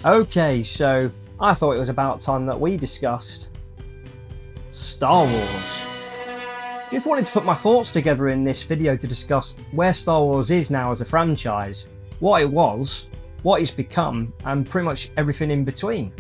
Okay, so I thought it was about time that we discussed Star Wars. Just wanted to put my thoughts together in this video to discuss where Star Wars is now as a franchise, what it was, what it's become, and pretty much everything in between.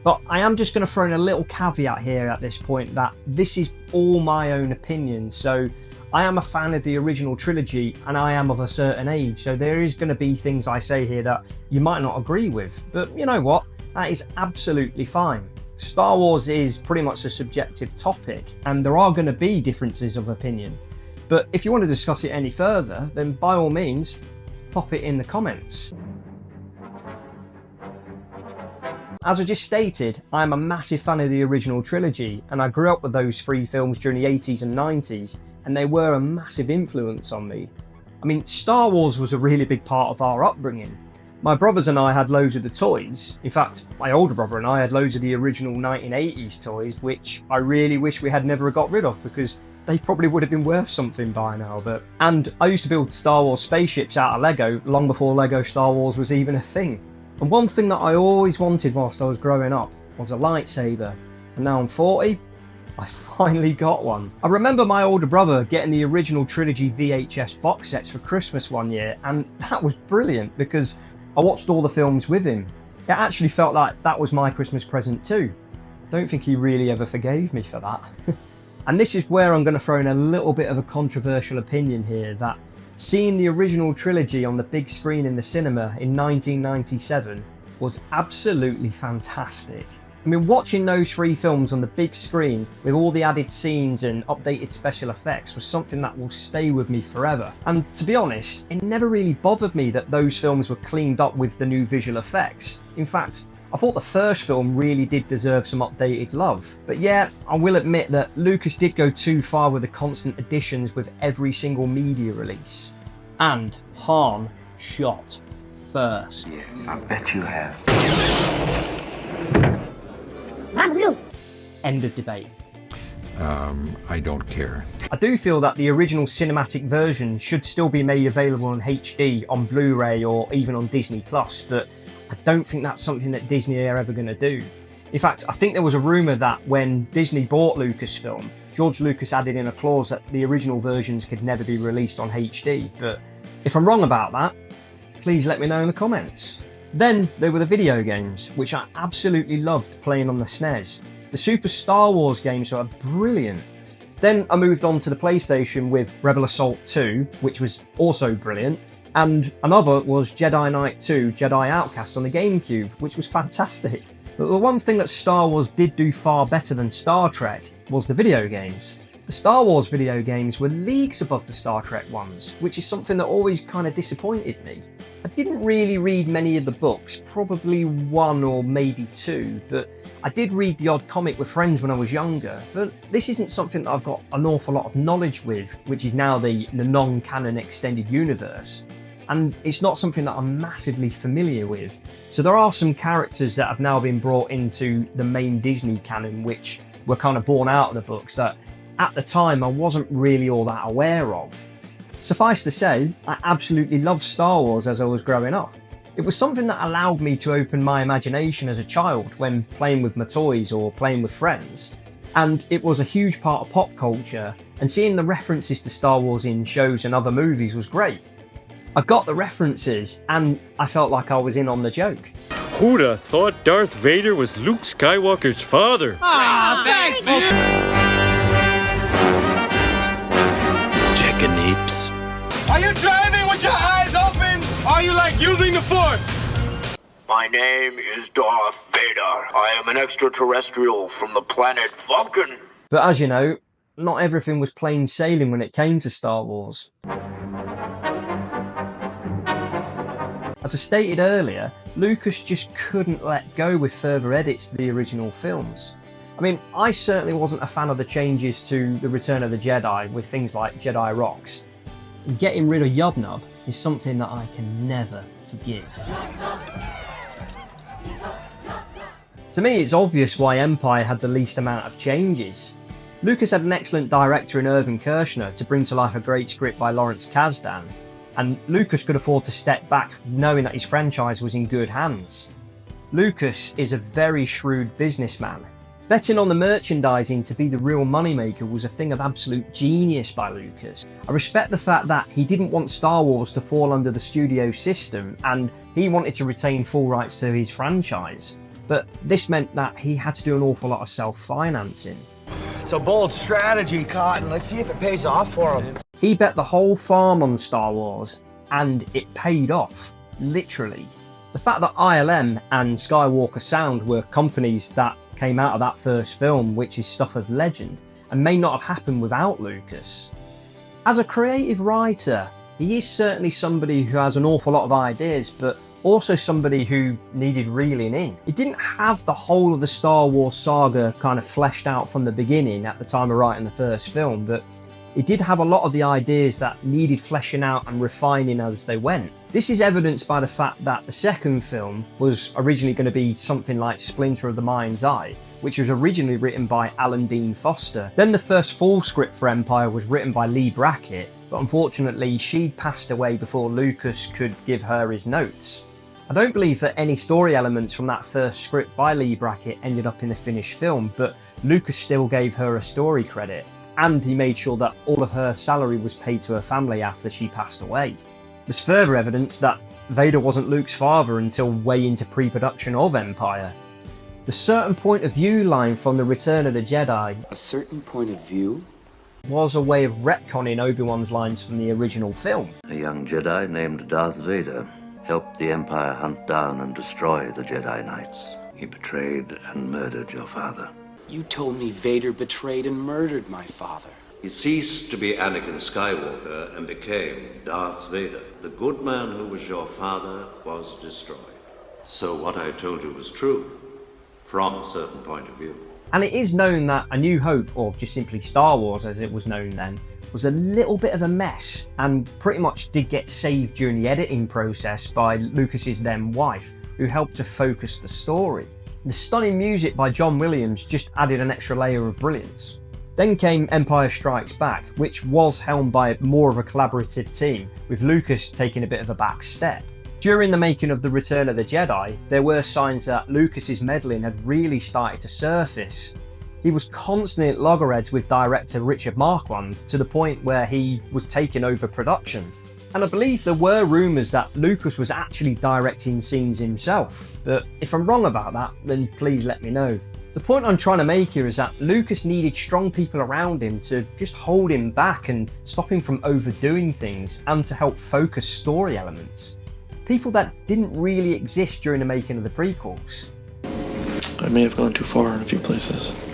But I am just going to throw in a little caveat here at this point that this is all my own opinion. So I am a fan of the original trilogy and I am of a certain age. So there is going to be things I say here that you might not agree with. But you know what? That is absolutely fine. Star Wars is pretty much a subjective topic and there are going to be differences of opinion. But if you want to discuss it any further, then by all means, pop it in the comments. As I just stated, I am a massive fan of the original trilogy and I grew up with those three films during the 80s and 90s and they were a massive influence on me. I mean, Star Wars was a really big part of our upbringing. My brothers and I had loads of the toys. In fact, my older brother and I had loads of the original 1980s toys, which I really wish we had never got rid of because they probably would have been worth something by now. And I used to build Star Wars spaceships out of Lego long before Lego Star Wars was even a thing. And one thing that I always wanted whilst I was growing up was a lightsaber. And now I'm 40, I finally got one. I remember my older brother getting the original trilogy VHS box sets for Christmas one year, and that was brilliant because I watched all the films with him. It actually felt like that was my Christmas present too. Don't think he really ever forgave me for that. And this is where I'm going to throw in a little bit of a controversial opinion here, that seeing the original trilogy on the big screen in the cinema in 1997 was absolutely fantastic. I mean, watching those three films on the big screen with all the added scenes and updated special effects was something that will stay with me forever. And to be honest, it never really bothered me that those films were cleaned up with the new visual effects. In fact, I thought the first film really did deserve some updated love. But yeah, I will admit that Lucas did go too far with the constant additions with every single media release. And Han shot first. Yes, I bet you have. End of debate. I don't care. I do feel that the original cinematic version should still be made available in HD, on Blu-ray or even on Disney+, but I don't think that's something that Disney are ever going to do. In fact, I think there was a rumour that when Disney bought Lucasfilm, George Lucas added in a clause that the original versions could never be released on HD, but if I'm wrong about that, please let me know in the comments. Then there were the video games, which I absolutely loved playing on the SNES. The Super Star Wars games were brilliant. Then I moved on to the PlayStation with Rebel Assault 2, which was also brilliant, and another was Jedi Knight 2 Jedi Outcast on the GameCube, which was fantastic. But the one thing that Star Wars did do far better than Star Trek was the video games. The Star Wars video games were leagues above the Star Trek ones, which is something that always kind of disappointed me. I didn't really read many of the books, probably one or maybe two, but I did read the odd comic with friends when I was younger, but this isn't something that I've got an awful lot of knowledge with, which is now the non-canon extended universe. And it's not something that I'm massively familiar with. So there are some characters that have now been brought into the main Disney canon, which were kind of born out of the books that at the time I wasn't really all that aware of. Suffice to say, I absolutely loved Star Wars as I was growing up. It was something that allowed me to open my imagination as a child when playing with my toys or playing with friends. And it was a huge part of pop culture, and seeing the references to Star Wars in shows and other movies was great. I got the references and I felt like I was in on the joke. Who'd have thought Darth Vader was Luke Skywalker's father? Ah, thanks, dude! Checking apes. Are you driving with your eyes open? Are you like using the Force? My name is Darth Vader. I am an extraterrestrial from the planet Vulcan. But as you know, not everything was plain sailing when it came to Star Wars. As I stated earlier, Lucas just couldn't let go with further edits to the original films. I mean, I certainly wasn't a fan of the changes to The Return of the Jedi with things like Jedi Rocks. And getting rid of Yub-Nub is something that I can never forgive. To me, it's obvious why Empire had the least amount of changes. Lucas had an excellent director in Irvin Kershner to bring to life a great script by Lawrence Kasdan, and Lucas could afford to step back knowing that his franchise was in good hands. Lucas is a very shrewd businessman. Betting on the merchandising to be the real moneymaker was a thing of absolute genius by Lucas. I respect the fact that he didn't want Star Wars to fall under the studio system, and he wanted to retain full rights to his franchise. But this meant that he had to do an awful lot of self-financing. It's a bold strategy, Cotton. Let's see if it pays off for him. He bet the whole farm on Star Wars, and it paid off, literally. The fact that ILM and Skywalker Sound were companies that came out of that first film, which is stuff of legend, and may not have happened without Lucas. As a creative writer, he is certainly somebody who has an awful lot of ideas, but also somebody who needed reeling in. He didn't have the whole of the Star Wars saga kind of fleshed out from the beginning at the time of writing the first film, but he did have a lot of the ideas that needed fleshing out and refining as they went. This is evidenced by the fact that the second film was originally going to be something like Splinter of the Mind's Eye, which was originally written by Alan Dean Foster. Then the first full script for Empire was written by Lee Brackett, but unfortunately she passed away before Lucas could give her his notes. I don't believe that any story elements from that first script by Lee Brackett ended up in the finished film, but Lucas still gave her a story credit, and he made sure that all of her salary was paid to her family after she passed away. There's further evidence that Vader wasn't Luke's father until way into pre-production of Empire. The certain point of view line from the Return of the Jedi, a certain point of view, was a way of retconning Obi-Wan's lines from the original film. A young Jedi named Darth Vader helped the Empire hunt down and destroy the Jedi Knights. He betrayed and murdered your father. You told me Vader betrayed and murdered my father. He ceased to be Anakin Skywalker and became Darth Vader. The good man who was your father was destroyed. So what I told you was true, from a certain point of view. And it is known that A New Hope, or just simply Star Wars as it was known then, was a little bit of a mess and pretty much did get saved during the editing process by Lucas's then wife, who helped to focus the story. The stunning music by John Williams just added an extra layer of brilliance. Then came Empire Strikes Back, which was helmed by more of a collaborative team, with Lucas taking a bit of a back step. During the making of The Return of the Jedi, there were signs that Lucas's meddling had really started to surface. He was constantly at loggerheads with director Richard Marquand to the point where he was taking over production. And I believe there were rumours that Lucas was actually directing scenes himself, but if I'm wrong about that, then please let me know. The point I'm trying to make here is that Lucas needed strong people around him to just hold him back and stop him from overdoing things, and to help focus story elements. People that didn't really exist during the making of the prequels. I may have gone too far in a few places.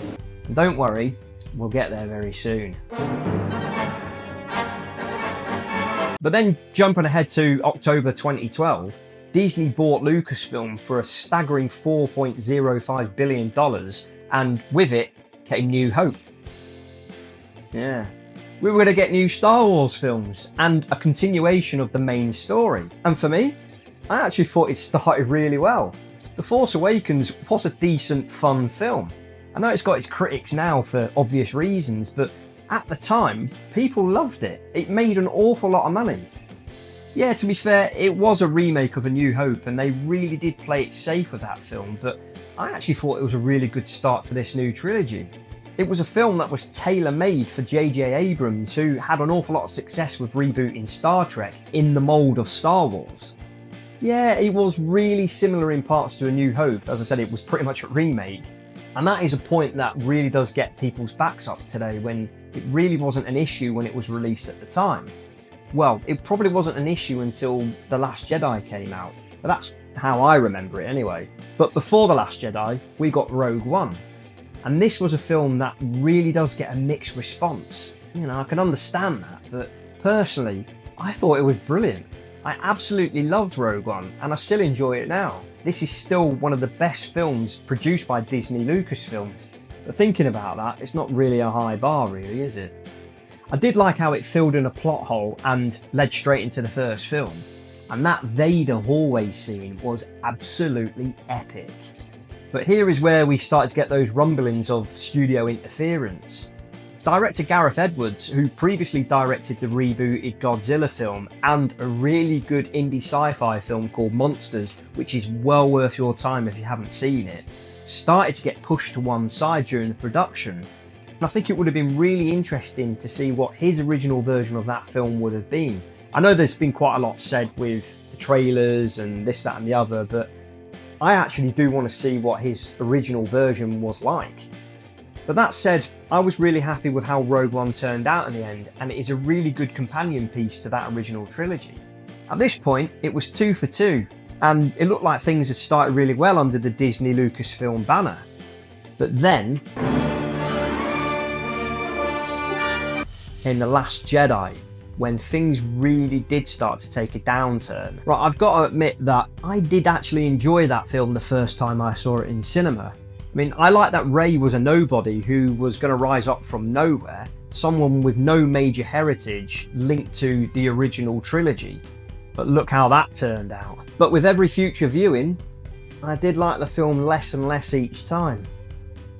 And don't worry, we'll get there very soon. But then jumping ahead to October 2012, Disney bought Lucasfilm for a staggering $4.05 billion, and with it came New Hope. Yeah, we were going to get new Star Wars films and a continuation of the main story. And for me, I actually thought it started really well. The Force Awakens was a decent, fun film. I know it's got its critics now for obvious reasons, but at the time, people loved it. It made an awful lot of money. Yeah, to be fair, it was a remake of A New Hope, and they really did play it safe with that film, but I actually thought it was a really good start to this new trilogy. It was a film that was tailor-made for J.J. Abrams, who had an awful lot of success with rebooting Star Trek in the mould of Star Wars. Yeah, it was really similar in parts to A New Hope. As I said, it was pretty much a remake. And that is a point that really does get people's backs up today, when it really wasn't an issue when it was released at the time. Well, it probably wasn't an issue until The Last Jedi came out, but that's how I remember it anyway. But before The Last Jedi, we got Rogue One. And this was a film that really does get a mixed response. You know, I can understand that, but personally, I thought it was brilliant. I absolutely loved Rogue One, and I still enjoy it now. This is still one of the best films produced by Disney Lucasfilm. But thinking about that, it's not really a high bar really, is it? I did like how it filled in a plot hole and led straight into the first film. And that Vader hallway scene was absolutely epic. But here is where we started to get those rumblings of studio interference. Director Gareth Edwards, who previously directed the rebooted Godzilla film and a really good indie sci-fi film called Monsters, which is well worth your time if you haven't seen it, started to get pushed to one side during the production. And I think it would have been really interesting to see what his original version of that film would have been. I know there's been quite a lot said with the trailers and this, that and the other, but I actually do want to see what his original version was like. But that said, I was really happy with how Rogue One turned out in the end, and it is a really good companion piece to that original trilogy. At this point, it was 2 for 2, and it looked like things had started really well under the Disney Lucasfilm banner. But then came The Last Jedi, when things really did start to take a downturn. Right, I've got to admit that I did actually enjoy that film the first time I saw it in cinema. I mean, I like that Rey was a nobody who was going to rise up from nowhere, someone with no major heritage linked to the original trilogy. But look how that turned out. But with every future viewing, I did like the film less and less each time.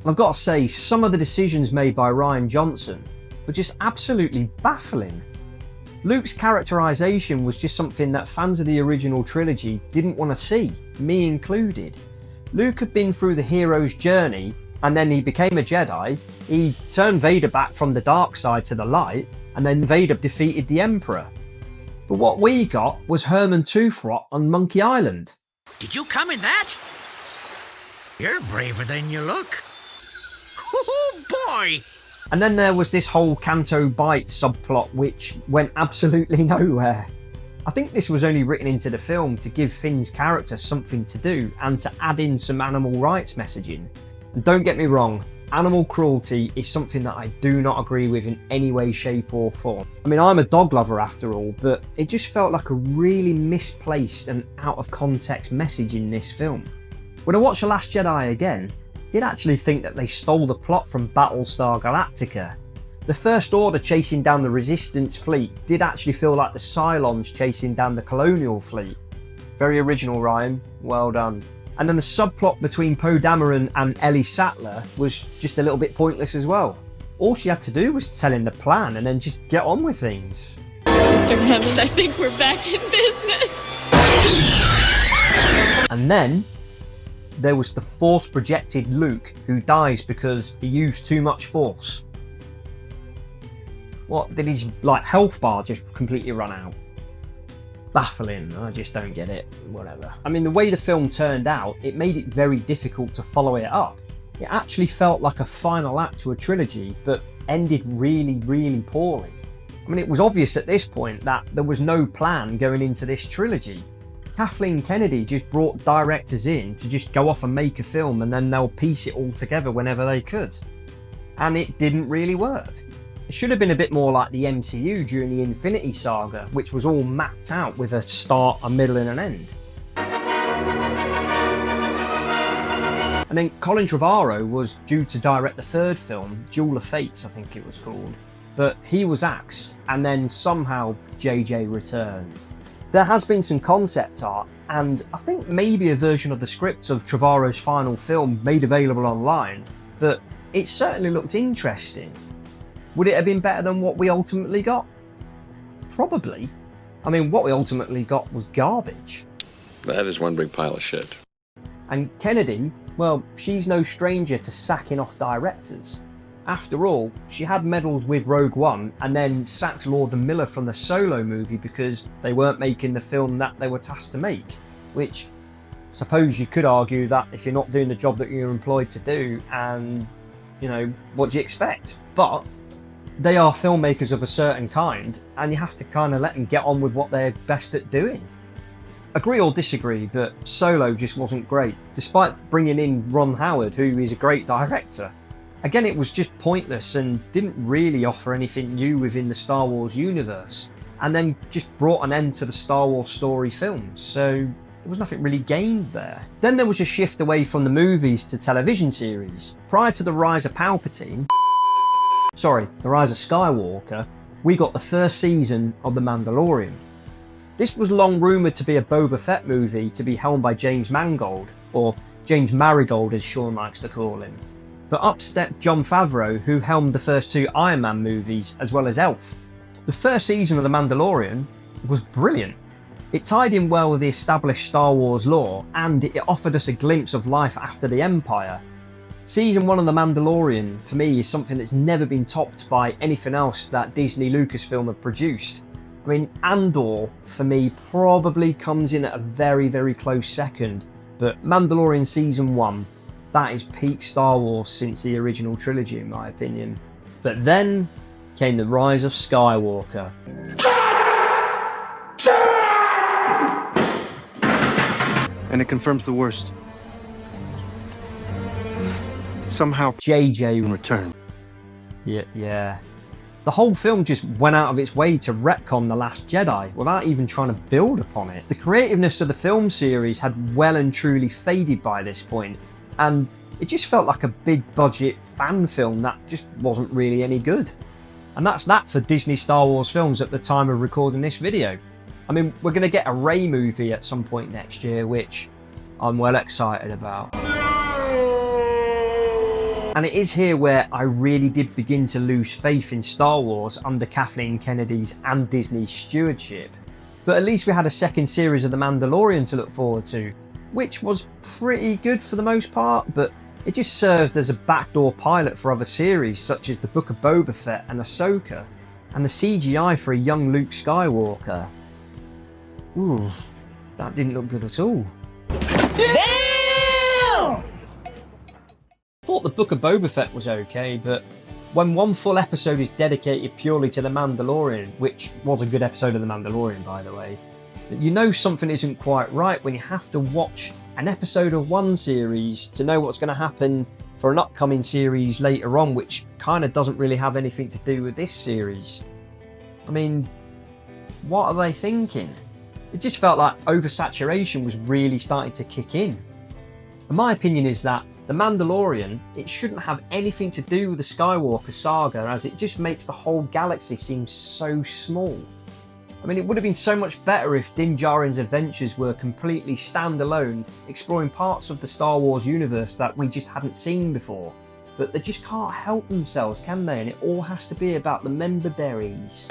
I've got to say, some of the decisions made by Rian Johnson were just absolutely baffling. Luke's characterisation was just something that fans of the original trilogy didn't want to see, me included. Luke had been through the hero's journey, and then he became a Jedi, he turned Vader back from the dark side to the light, and then Vader defeated the Emperor. But what we got was Herman Toothrot on Monkey Island. Did you come in that? You're braver than you look. Oh boy! And then there was this whole Canto Bight subplot which went absolutely nowhere. I think this was only written into the film to give Finn's character something to do and to add in some animal rights messaging. And don't get me wrong, animal cruelty is something that I do not agree with in any way, shape or form. I mean, I'm a dog lover after all, but it just felt like a really misplaced and out of context message in this film. When I watched The Last Jedi again, I did actually think that they stole the plot from Battlestar Galactica. The First Order chasing down the Resistance fleet did actually feel like the Cylons chasing down the Colonial fleet. Very original, Ryan. Well done. And then the subplot between Poe Dameron and Ellie Sattler was just a little bit pointless as well. All she had to do was tell him the plan and then just get on with things. Mr. Hammond, I think we're back in business. And then there was the Force-projected Luke who dies because he used too much Force. What, did his health bar just completely run out? Baffling, I just don't get it, whatever. I mean, the way the film turned out, it made it very difficult to follow it up. It actually felt like a final act to a trilogy, but ended really, really poorly. I mean, it was obvious at this point that there was no plan going into this trilogy. Kathleen Kennedy just brought directors in to just go off and make a film and then they'll piece it all together whenever they could. And it didn't really work. It should have been a bit more like the MCU during the Infinity Saga, which was all mapped out with a start, a middle and an end. And then Colin Trevorrow was due to direct the third film, Duel of Fates I think it was called, but he was axed and then somehow JJ returned. There has been some concept art and I think maybe a version of the script of Trevorrow's final film made available online, but it certainly looked interesting. Would it have been better than what we ultimately got? Probably. I mean, what we ultimately got was garbage. That is one big pile of shit. And Kennedy, well, she's no stranger to sacking off directors. After all, she had meddled with Rogue One and then sacked Lord and Miller from the Solo movie because they weren't making the film that they were tasked to make. Which, I suppose you could argue that if you're not doing the job that you're employed to do, and, you know, what do you expect? But they are filmmakers of a certain kind, and you have to kind of let them get on with what they're best at doing. Agree or disagree, but Solo just wasn't great, despite bringing in Ron Howard, who is a great director. Again, it was just pointless and didn't really offer anything new within the Star Wars universe, and then just brought an end to the Star Wars story films, so there was nothing really gained there. Then there was a shift away from the movies to television series. Prior to the rise of Palpatine, the Rise of Skywalker, we got the first season of The Mandalorian. This was long rumoured to be a Boba Fett movie to be helmed by James Mangold, or James Marigold as Sean likes to call him. But up stepped Jon Favreau, who helmed the first 2 Iron Man movies, as well as Elf. The first season of The Mandalorian was brilliant. It tied in well with the established Star Wars lore, and it offered us a glimpse of life after the Empire. Season 1 of The Mandalorian, for me, is something that's never been topped by anything else that Disney Lucasfilm have produced. I mean, Andor, for me, probably comes in at a very, very close second, but Mandalorian Season 1, that is peak Star Wars since the original trilogy, in my opinion. But then came the rise of Skywalker. And it confirms the worst. Somehow JJ returned. Yeah. The whole film just went out of its way to retcon The Last Jedi without even trying to build upon it. The creativeness of the film series had well and truly faded by this point, and it just felt like a big budget fan film that just wasn't really any good. And that's that for Disney Star Wars films at the time of recording this video. I mean, we're going to get a Rey movie at some point next year, which I'm well excited about. And it is here where I really did begin to lose faith in Star Wars under Kathleen Kennedy's and Disney's stewardship. But at least we had a second series of The Mandalorian to look forward to, which was pretty good for the most part, but it just served as a backdoor pilot for other series such as The Book of Boba Fett and Ahsoka, and the CGI for a young Luke Skywalker. Ooh, that didn't look good at all. Damn! I thought The Book of Boba Fett was okay, but when one full episode is dedicated purely to The Mandalorian, which was a good episode of The Mandalorian by the way, you know something isn't quite right when you have to watch an episode of one series to know what's going to happen for an upcoming series later on, which kind of doesn't really have anything to do with this series. I mean, what are they thinking? It just felt like oversaturation was really starting to kick in. And my opinion is that The Mandalorian, it shouldn't have anything to do with the Skywalker saga, as it just makes the whole galaxy seem so small. I mean, it would have been so much better if Din Djarin's adventures were completely standalone, exploring parts of the Star Wars universe that we just hadn't seen before. But they just can't help themselves, can they? And it all has to be about the member berries.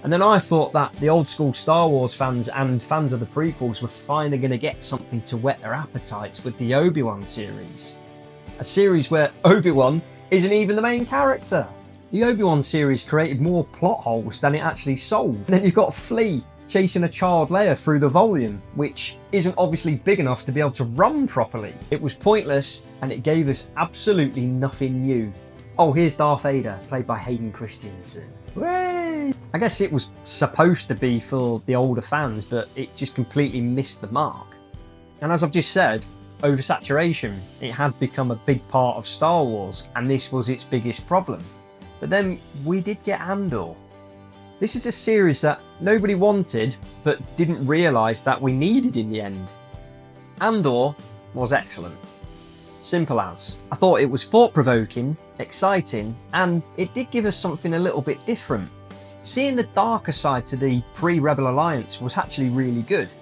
And then I thought that the old school Star Wars fans and fans of the prequels were finally going to get something to whet their appetites with the Obi-Wan series. A series where Obi-Wan isn't even the main character. The Obi-Wan series created more plot holes than it actually solved. And then you've got Flea chasing a child Leia through the volume, which isn't obviously big enough to be able to run properly. It was pointless and it gave us absolutely nothing new. Oh, here's Darth Vader, played by Hayden Christensen. Hooray! I guess it was supposed to be for the older fans, but it just completely missed the mark. And as I've just said, oversaturation, it had become a big part of Star Wars, and this was its biggest problem. But then we did get Andor. This is a series that nobody wanted, but didn't realise that we needed in the end. Andor was excellent. Simple as. I thought it was thought-provoking, exciting, and it did give us something a little bit different. Seeing the darker side to the pre-Rebel Alliance was actually really good.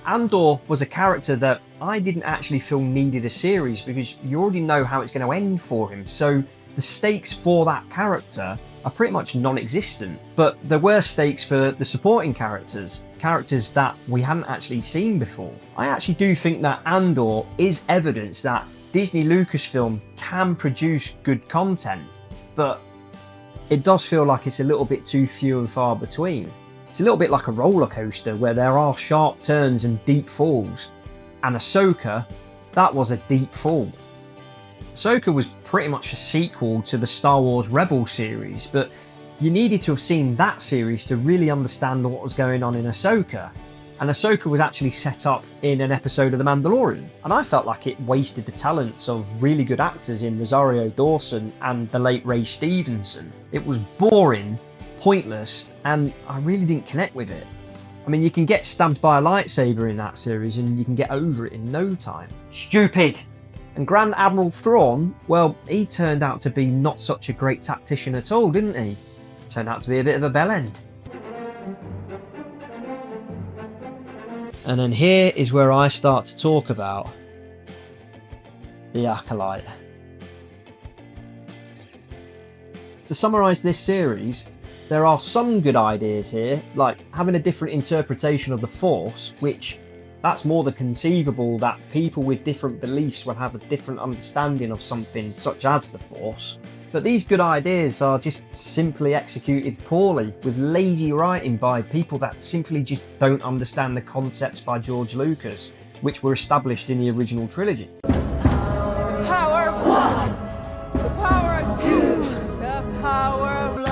Andor was a character that I didn't actually feel needed a series because you already know how it's going to end for him, so the stakes for that character are pretty much non-existent. But there were stakes for the supporting characters that we hadn't actually seen before. I actually do think that Andor is evidence that Disney Lucasfilm can produce good content, but it does feel like it's a little bit too few and far between. It's a little bit like a roller coaster where there are sharp turns and deep falls, and Ahsoka, that was a deep fall. Ahsoka was pretty much a sequel to the Star Wars Rebels series, but you needed to have seen that series to really understand what was going on in Ahsoka. And Ahsoka was actually set up in an episode of The Mandalorian, and I felt like it wasted the talents of really good actors in Rosario Dawson and the late Ray Stevenson. It was boring, pointless, and I really didn't connect with it. I mean, you can get stabbed by a lightsaber in that series and you can get over it in no time. Stupid! And Grand Admiral Thrawn, well, he turned out to be not such a great tactician at all, didn't he? Turned out to be a bit of a bellend. And then here is where I start to talk about the Acolyte. To summarise this series, there are some good ideas here, like having a different interpretation of the Force, which that's more than conceivable that people with different beliefs will have a different understanding of something such as the Force. But these good ideas are just simply executed poorly, with lazy writing by people that simply just don't understand the concepts by George Lucas, which were established in the original trilogy. The power of one, the power of two, the power of love.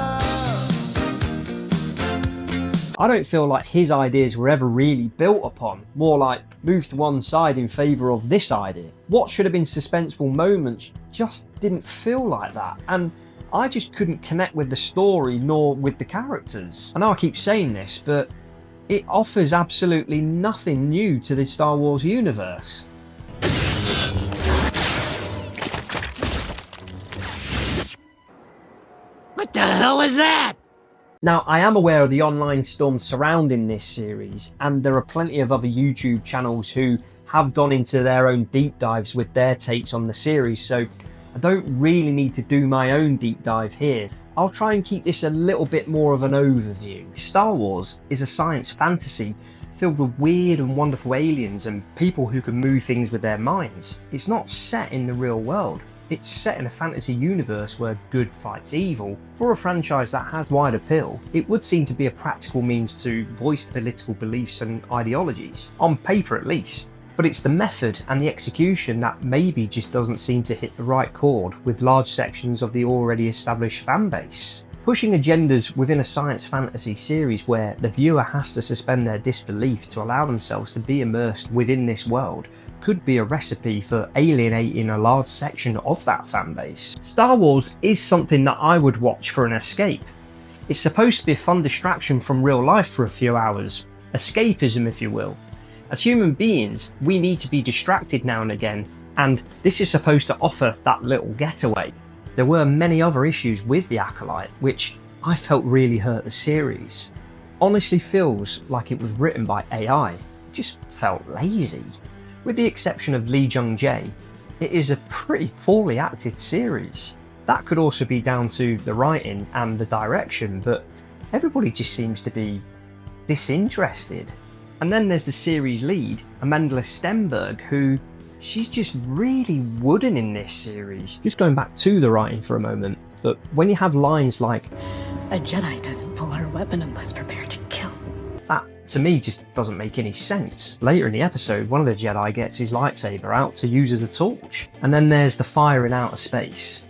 I don't feel like his ideas were ever really built upon, more like moved to one side in favour of this idea. What should have been suspenseful moments just didn't feel like that, and I just couldn't connect with the story nor with the characters. I know I keep saying this, but it offers absolutely nothing new to the Star Wars universe. What the hell was that? Now, I am aware of the online storm surrounding this series, and there are plenty of other YouTube channels who have gone into their own deep dives with their takes on the series, so I don't really need to do my own deep dive here. I'll try and keep this a little bit more of an overview. Star Wars is a science fantasy filled with weird and wonderful aliens and people who can move things with their minds. It's not set in the real world. It's set in a fantasy universe where good fights evil. For a franchise that has wide appeal, it would seem to be a practical means to voice political beliefs and ideologies, on paper at least. But it's the method and the execution that maybe just doesn't seem to hit the right chord with large sections of the already established fanbase. Pushing agendas within a science fantasy series where the viewer has to suspend their disbelief to allow themselves to be immersed within this world could be a recipe for alienating a large section of that fanbase. Star Wars is something that I would watch for an escape. It's supposed to be a fun distraction from real life for a few hours, escapism if you will. As human beings, we need to be distracted now and again, and this is supposed to offer that little getaway. There were many other issues with the Acolyte, which I felt really hurt the series. Honestly feels like it was written by AI, it just felt lazy. With the exception of Lee Jung-jae, it is a pretty poorly acted series. That could also be down to the writing and the direction, but everybody just seems to be disinterested. And then there's the series lead, Amandla Stenberg, who she's just really wooden in this series. Just going back to the writing for a moment, but when you have lines like, "A Jedi doesn't pull her weapon unless prepared to kill," that to me just doesn't make any sense. Later in the episode, one of the Jedi gets his lightsaber out to use as a torch. And then there's the fire in outer space.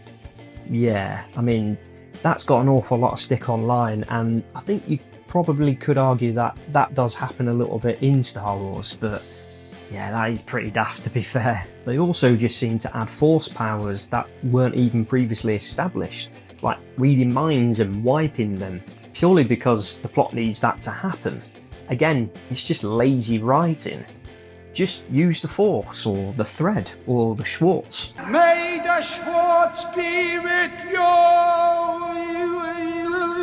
Yeah, I mean, that's got an awful lot of stick online, and I think you probably could argue that that does happen a little bit in Star Wars, but yeah, that is pretty daft to be fair. They also just seem to add force powers that weren't even previously established, like reading minds and wiping them, purely because the plot needs that to happen. Again, it's just lazy writing. Just use the Force, or the Thread, or the Schwartz. May the Schwartz be with you!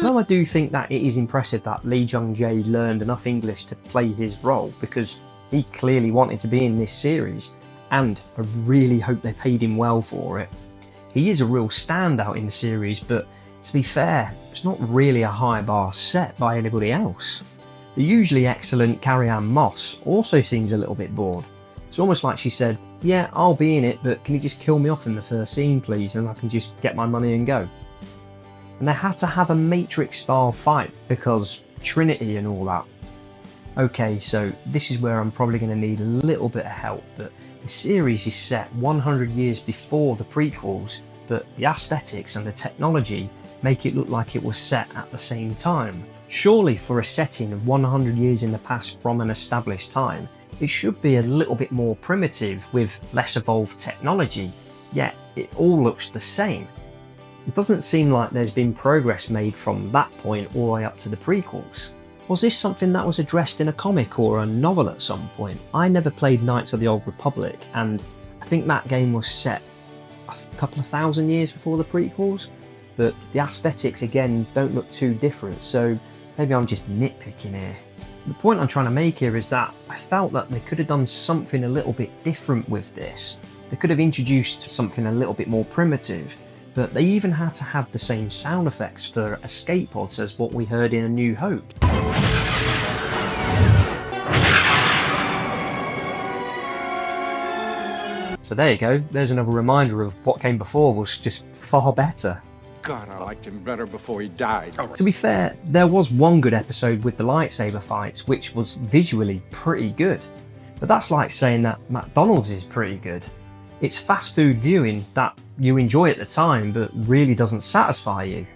Though I do think that it is impressive that Lee Jung-jae learned enough English to play his role, because he clearly wanted to be in this series, and I really hope they paid him well for it. He is a real standout in the series, but to be fair, it's not really a high bar set by anybody else. The usually excellent Carrie-Anne Moss also seems a little bit bored. It's almost like she said, "Yeah, I'll be in it, but can you just kill me off in the first scene please, and I can just get my money and go." And they had to have a Matrix style fight because Trinity and all that. Okay, so this is where I'm probably going to need a little bit of help, but the series is set 100 years before the prequels, but the aesthetics and the technology make it look like it was set at the same time. Surely for a setting of 100 years in the past from an established time, it should be a little bit more primitive with less evolved technology, yet it all looks the same. It doesn't seem like there's been progress made from that point all the way up to the prequels. Was this something that was addressed in a comic or a novel at some point? I never played Knights of the Old Republic, and I think that game was set a couple of thousand years before the prequels, but the aesthetics again don't look too different, so maybe I'm just nitpicking here. The point I'm trying to make here is that I felt that they could have done something a little bit different with this. They could have introduced something a little bit more primitive, but they even had to have the same sound effects for escape pods as what we heard in A New Hope. So there you go, there's another reminder of what came before was just far better. God, I liked him better before he died. To be fair, there was one good episode with the lightsaber fights, which was visually pretty good. But that's like saying that McDonald's is pretty good. It's fast food viewing that you enjoy at the time, but really doesn't satisfy you.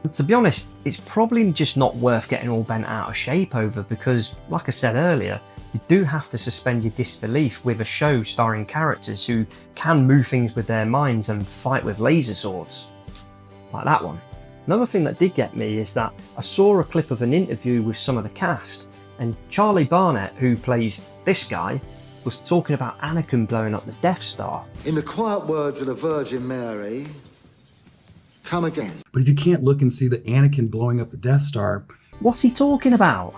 And to be honest, it's probably just not worth getting all bent out of shape over because, like I said earlier, you do have to suspend your disbelief with a show starring characters who can move things with their minds and fight with laser swords. Like that one. Another thing that did get me is that I saw a clip of an interview with some of the cast, and Charlie Barnett, who plays this guy, was talking about Anakin blowing up the Death Star. In the quiet words of the Virgin Mary, come again. But if you can't look and see the Anakin blowing up the Death Star... What's he talking about?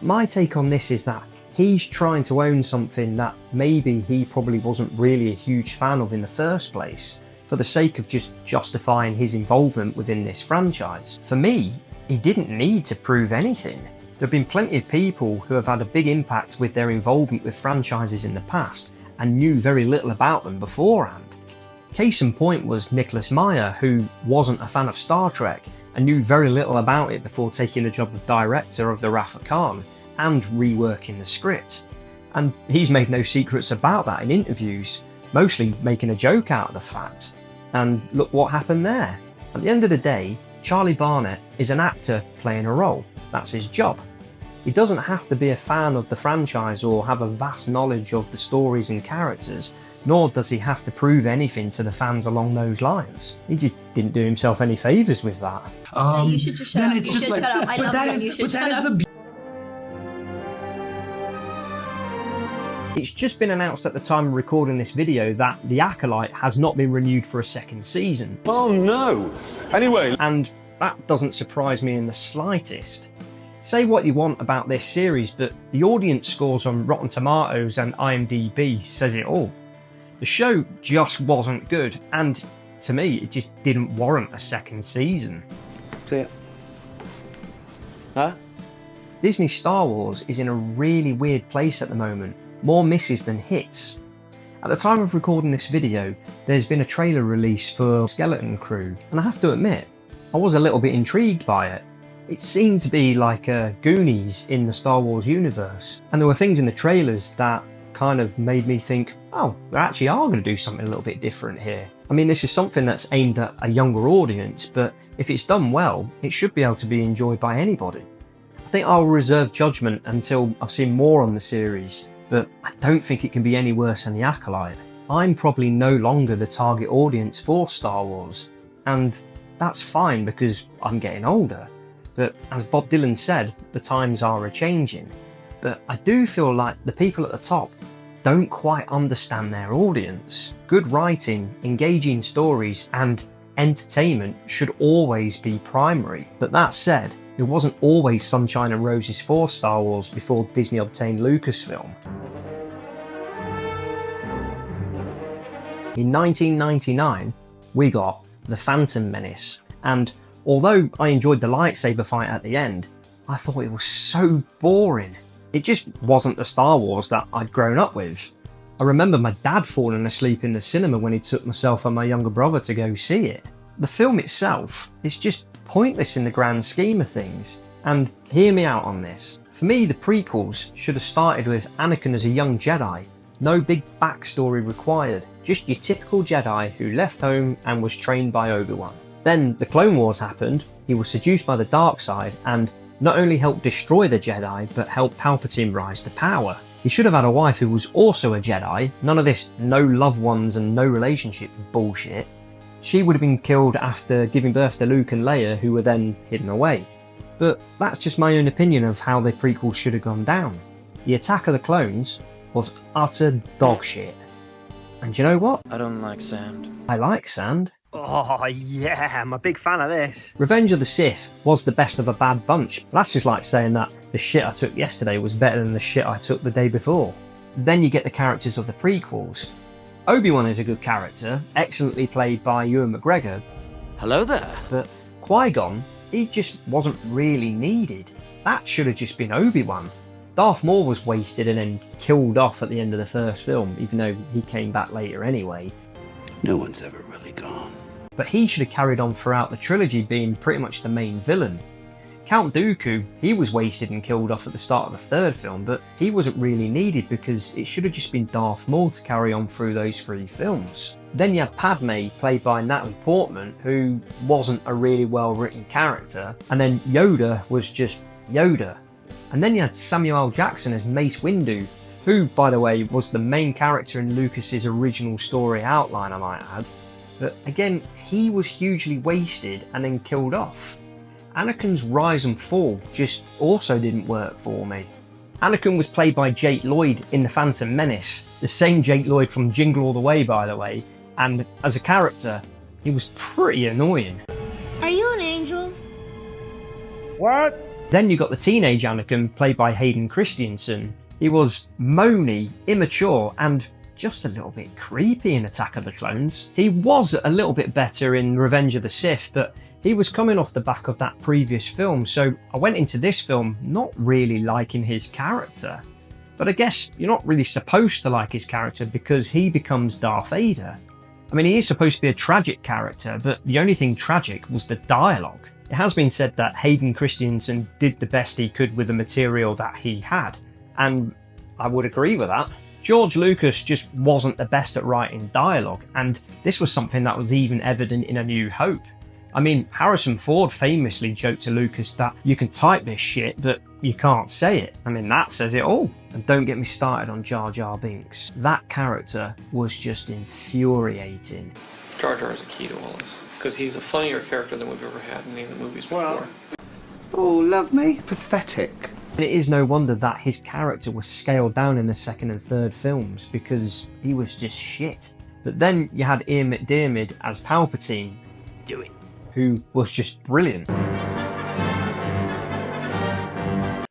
My take on this is that he's trying to own something that maybe he probably wasn't really a huge fan of in the first place, for the sake of just justifying his involvement within this franchise. For me, he didn't need to prove anything. There have been plenty of people who have had a big impact with their involvement with franchises in the past and knew very little about them beforehand. Case in point was Nicholas Meyer, who wasn't a fan of Star Trek and knew very little about it before taking the job of director of The Wrath of Khan and reworking the script. And he's made no secrets about that in interviews, mostly making a joke out of the fact. And look what happened there. At the end of the day, Charlie Barnett is an actor playing a role. That's his job. He doesn't have to be a fan of the franchise or have a vast knowledge of the stories and characters, nor does he have to prove anything to the fans along those lines. He just didn't do himself any favours with that. You should just shut up. You should shut up. I love you. You should shut up. It's just been announced at the time of recording this video that The Acolyte has not been renewed for a second season. Oh no! Anyway. And that doesn't surprise me in the slightest. Say what you want about this series, but the audience scores on Rotten Tomatoes and IMDb says it all. The show just wasn't good, and to me, it just didn't warrant a second season. See ya. Huh? Disney's Star Wars is in a really weird place at the moment. More misses than hits. At the time of recording this video, there's been a trailer release for Skeleton Crew, and I have to admit, I was a little bit intrigued by it. It seemed to be like a Goonies in the Star Wars universe, and there were things in the trailers that kind of made me think, oh, we actually are going to do something a little bit different here. I mean, this is something that's aimed at a younger audience, but if it's done well, it should be able to be enjoyed by anybody. I think I'll reserve judgment until I've seen more on the series, but I don't think it can be any worse than The Acolyte. I'm probably no longer the target audience for Star Wars, and that's fine because I'm getting older. But as Bob Dylan said, the times are a-changing. But I do feel like the people at the top don't quite understand their audience. Good writing, engaging stories, and entertainment should always be primary. But that said, it wasn't always sunshine and roses for Star Wars before Disney obtained Lucasfilm. In 1999, we got The Phantom Menace, and although I enjoyed the lightsaber fight at the end, I thought it was so boring. It just wasn't the Star Wars that I'd grown up with. I remember my dad falling asleep in the cinema when he took myself and my younger brother to go see it. The film itself is just pointless in the grand scheme of things. And hear me out on this. For me, the prequels should have started with Anakin as a young Jedi. No big backstory required, just your typical Jedi who left home and was trained by Obi-Wan. Then the Clone Wars happened, he was seduced by the dark side and not only helped destroy the Jedi, but helped Palpatine rise to power. He should have had a wife who was also a Jedi, none of this no loved ones and no relationship bullshit. She would have been killed after giving birth to Luke and Leia, who were then hidden away. But that's just my own opinion of how the prequels should have gone down. The Attack of the Clones was utter dog shit. And you know what? I don't like sand. I like sand. Oh yeah, I'm a big fan of this. Revenge of the Sith was the best of a bad bunch. That's just like saying that the shit I took yesterday was better than the shit I took the day before. Then you get the characters of the prequels. Obi-Wan is a good character, excellently played by Ewan McGregor. Hello there. But Qui-Gon, he just wasn't really needed. That should have just been Obi-Wan. Darth Maul was wasted and then killed off at the end of the first film, even though he came back later anyway. No one's ever really gone. But he should have carried on throughout the trilogy being pretty much the main villain. Count Dooku, he was wasted and killed off at the start of the third film, but he wasn't really needed because it should have just been Darth Maul to carry on through those 3 films. Then you had Padme, played by Natalie Portman, who wasn't a really well written character, and then Yoda was just Yoda. And then you had Samuel L. Jackson as Mace Windu, who, by the way, was the main character in Lucas's original story outline, I might add. But again, he was hugely wasted and then killed off. Anakin's rise and fall just also didn't work for me. Anakin was played by Jake Lloyd in The Phantom Menace, the same Jake Lloyd from Jingle All the Way, by the way, and as a character, he was pretty annoying. Are you an angel? What? Then you got the teenage Anakin, played by Hayden Christensen. He was moany, immature, and just a little bit creepy in Attack of the Clones. He was a little bit better in Revenge of the Sith, but he was coming off the back of that previous film, so I went into this film not really liking his character. But I guess you're not really supposed to like his character because he becomes Darth Vader. I mean, he is supposed to be a tragic character, but the only thing tragic was the dialogue. It has been said that Hayden Christensen did the best he could with the material that he had, and I would agree with that. George Lucas just wasn't the best at writing dialogue, and this was something that was even evident in A New Hope. I mean, Harrison Ford famously joked to Lucas that you can type this shit, but you can't say it. I mean, that says it all. And don't get me started on Jar Jar Binks. That character was just infuriating. Jar Jar is a key to all this, because he's a funnier character than we've ever had in any of the movies before. Oh, love me? Pathetic. And it is no wonder that his character was scaled down in the second and third films, because he was just shit. But then you had Ian McDiarmid as Palpatine, who was just brilliant.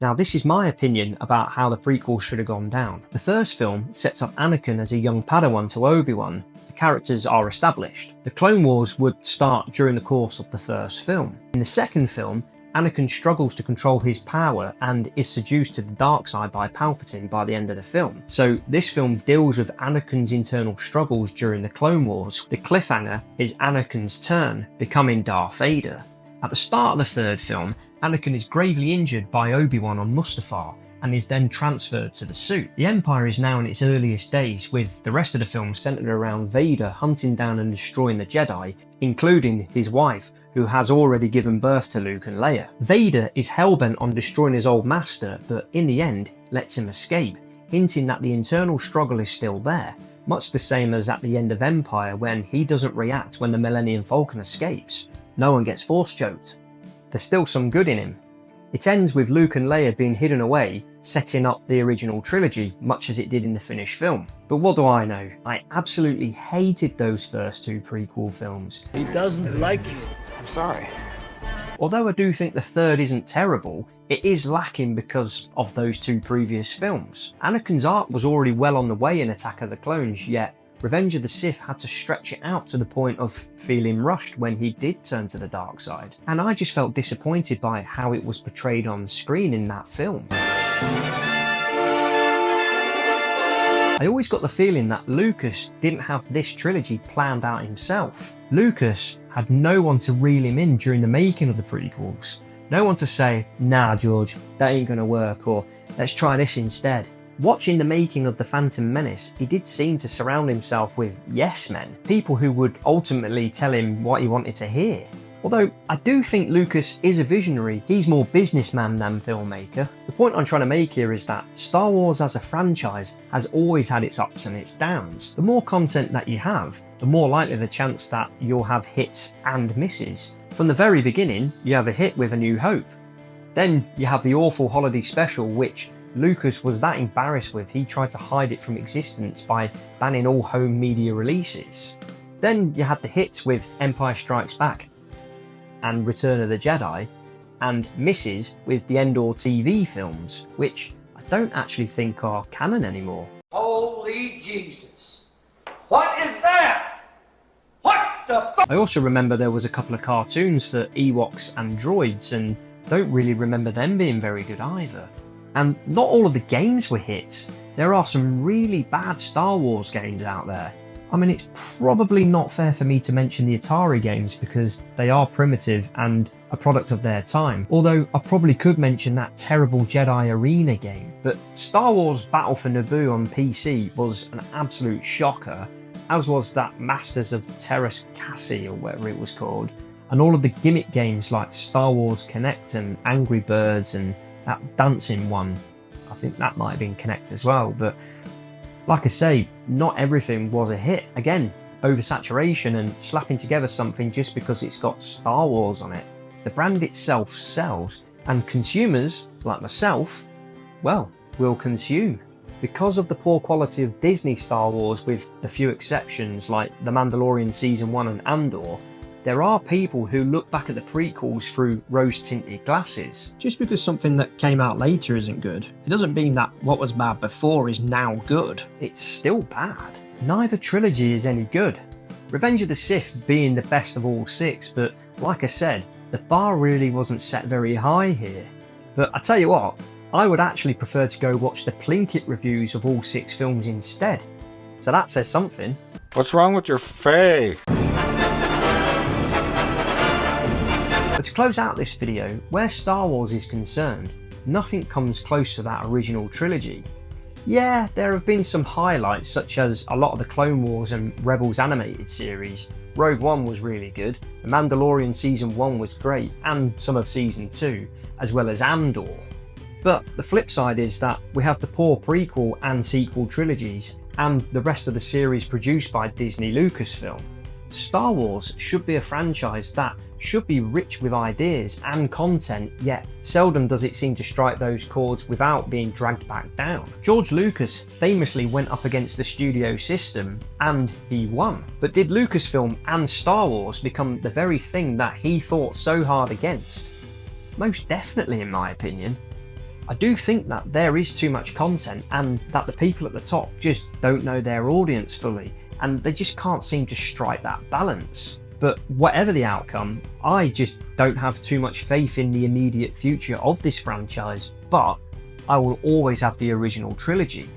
Now, this is my opinion about how the prequel should have gone down. The first film sets up Anakin as a young Padawan to Obi-Wan. The characters are established. The Clone Wars would start during the course of the first film. In the second film, Anakin struggles to control his power and is seduced to the dark side by Palpatine by the end of the film. So this film deals with Anakin's internal struggles during the Clone Wars. The cliffhanger is Anakin's turn, becoming Darth Vader. At the start of the third film, Anakin is gravely injured by Obi-Wan on Mustafar and is then transferred to the suit. The Empire is now in its earliest days, with the rest of the film centered around Vader hunting down and destroying the Jedi, including his wife, who has already given birth to Luke and Leia. Vader is hellbent on destroying his old master, but in the end lets him escape, hinting that the internal struggle is still there, much the same as at the end of Empire when he doesn't react when the Millennium Falcon escapes. No one gets force choked. There's still some good in him. It ends with Luke and Leia being hidden away, setting up the original trilogy, much as it did in the finished film. But what do I know? I absolutely hated those first 2 prequel films. He doesn't like you. I'm sorry. Although I do think the third isn't terrible, it is lacking because of those 2 previous films. Anakin's arc was already well on the way in Attack of the Clones, yet Revenge of the Sith had to stretch it out to the point of feeling rushed when he did turn to the dark side. And I just felt disappointed by how it was portrayed on screen in that film. I always got the feeling that Lucas didn't have this trilogy planned out himself. Lucas had no one to reel him in during the making of the prequels. No one to say, nah George, that ain't gonna work, or let's try this instead. Watching the making of The Phantom Menace, he did seem to surround himself with yes men, people who would ultimately tell him what he wanted to hear. Although I do think Lucas is a visionary, he's more businessman than filmmaker. The point I'm trying to make here is that Star Wars as a franchise has always had its ups and its downs. The more content that you have, the more likely the chance that you'll have hits and misses. From the very beginning, you have a hit with A New Hope. Then you have the awful holiday special, which Lucas was that embarrassed with he tried to hide it from existence by banning all home media releases. Then you had the hits with Empire Strikes Back and Return of the Jedi, and misses with the Endor TV films, which I don't actually think are canon anymore. Holy Jesus. What I also remember there was a couple of cartoons for Ewoks and droids, and don't really remember them being very good either. And not all of the games were hits. There are some really bad Star Wars games out there. I mean, it's probably not fair for me to mention the Atari games because they are primitive and a product of their time, although I probably could mention that terrible Jedi Arena game. But Star Wars Battle for Naboo on PC was an absolute shocker, as was that Masters of Terras Cassie or whatever it was called, and all of the gimmick games like Star Wars Connect and Angry Birds and that dancing one. I think that might have been Connect as well, but like I say, not everything was a hit. Again, oversaturation and slapping together something just because it's got Star Wars on it. The brand itself sells, and consumers, like myself, well, will consume. Because of the poor quality of Disney Star Wars, with the few exceptions like The Mandalorian Season 1 and Andor, there are people who look back at the prequels through rose-tinted glasses. Just because something that came out later isn't good, it doesn't mean that what was bad before is now good. It's still bad. Neither trilogy is any good. Revenge of the Sith being the best of all 6, but like I said, the bar really wasn't set very high here. But I tell you what, I would actually prefer to go watch the Plinkett reviews of all 6 films instead. So that says something. What's wrong with your face? But to close out this video, where Star Wars is concerned, nothing comes close to that original trilogy. Yeah, there have been some highlights such as a lot of the Clone Wars and Rebels animated series. Rogue One was really good, The Mandalorian Season 1 was great, and some of Season 2, as well as Andor. But the flip side is that we have the poor prequel and sequel trilogies, and the rest of the series produced by Disney Lucasfilm. Star Wars should be a franchise that should be rich with ideas and content, yet seldom does it seem to strike those chords without being dragged back down. George Lucas famously went up against the studio system and he won. But did Lucasfilm and Star Wars become the very thing that he fought so hard against? Most definitely, in my opinion. I do think that there is too much content and that the people at the top just don't know their audience fully, and they just can't seem to strike that balance. But whatever the outcome, I just don't have too much faith in the immediate future of this franchise, but I will always have the original trilogy.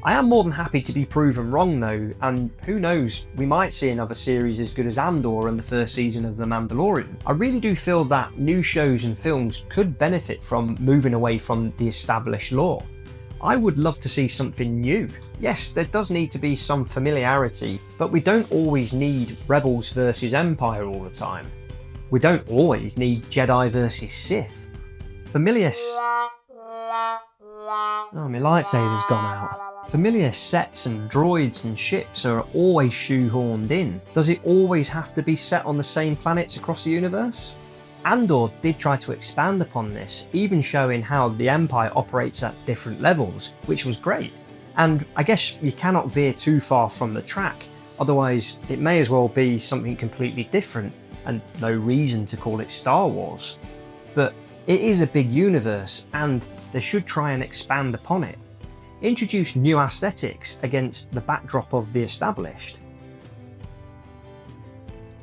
I am more than happy to be proven wrong though, and who knows, we might see another series as good as Andor and the first season of The Mandalorian. I really do feel that new shows and films could benefit from moving away from the established lore. I would love to see something new. Yes, there does need to be some familiarity, but we don't always need Rebels versus Empire all the time. We don't always need Jedi versus Sith. Familiar my lightsaber's gone out. Familiar sets and droids and ships are always shoehorned in. Does it always have to be set on the same planets across the universe? Andor did try to expand upon this, even showing how the Empire operates at different levels, which was great. And I guess you cannot veer too far from the track, otherwise it may as well be something completely different and no reason to call it Star Wars. But it is a big universe and they should try and expand upon it. Introduce new aesthetics against the backdrop of the established.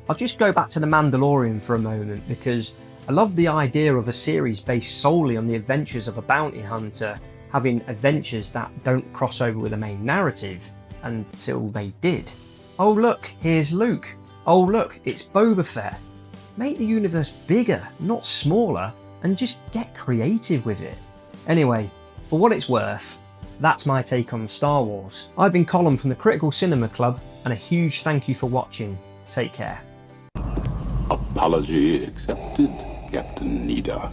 I'll just go back to The Mandalorian for a moment because I love the idea of a series based solely on the adventures of a bounty hunter having adventures that don't cross over with the main narrative, until they did. Oh look, here's Luke. Oh look, it's Boba Fett. Make the universe bigger, not smaller, and just get creative with it. Anyway, for what it's worth, that's my take on Star Wars. I've been Colm from the Critical Cinema Club, and a huge thank you for watching. Take care. Apology accepted, Captain Nida.